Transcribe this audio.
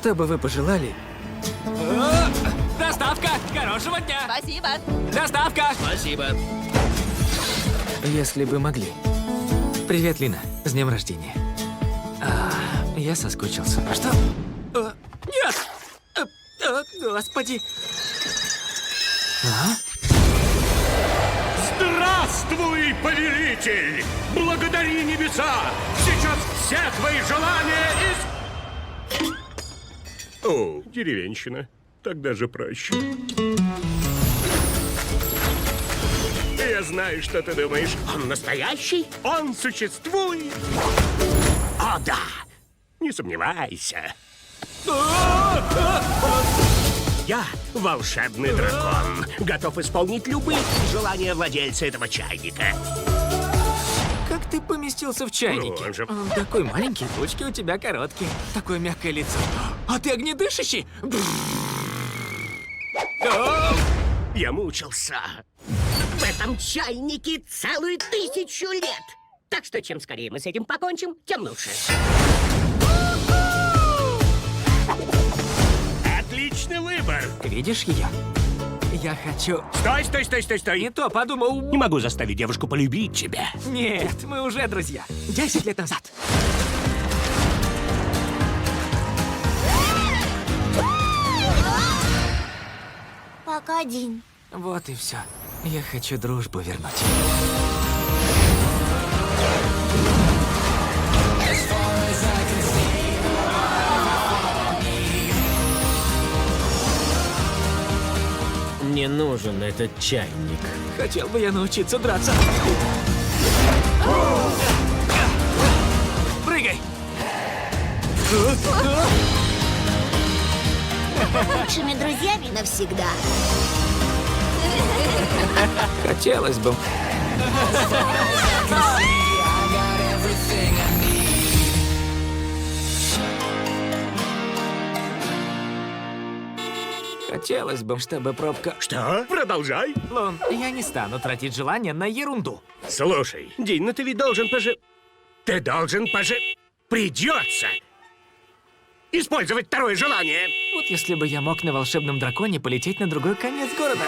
Что бы вы пожелали? Доставка! Хорошего дня! Спасибо. Доставка! Спасибо. Если бы могли. Привет, Лина. С днем рождения. Я соскучился. Что? Нет! Господи! Здравствуй, повелитель! Благодари небеса! Сейчас все твои желания О, деревенщина. Так даже проще. Я знаю, что ты думаешь. Он настоящий? Он существует? О, да! Не сомневайся. Я волшебный дракон. Готов исполнить любые желания владельца этого чайника. Как ты поместился в чайнике? Боже. Он такой маленький. Ручки у тебя короткие. Такое мягкое лицо. А ты огнедышащий? Я мучился. В этом чайнике целую 1000 лет. Так что чем скорее мы с этим покончим, тем лучше. Отличный выбор. Видишь ее? Я хочу... Стой, стой, стой, стой, Не стой. то подумал... Не могу заставить девушку полюбить тебя. Нет, мы уже друзья. 10 лет назад. Пока, Дин. Вот и все. Я хочу дружбу вернуть. Мне нужен этот чайник. Хотел бы я научиться драться. Прыгай! Лучшими друзьями навсегда. Хотелось бы. Хотелось бы, чтобы пробка... Что? Продолжай. Лон, я не стану тратить желание на ерунду. Слушай, Дин, ну ты ведь должен Ты должен Придется использовать второе желание. Вот если бы я мог на волшебном драконе полететь на другой конец города.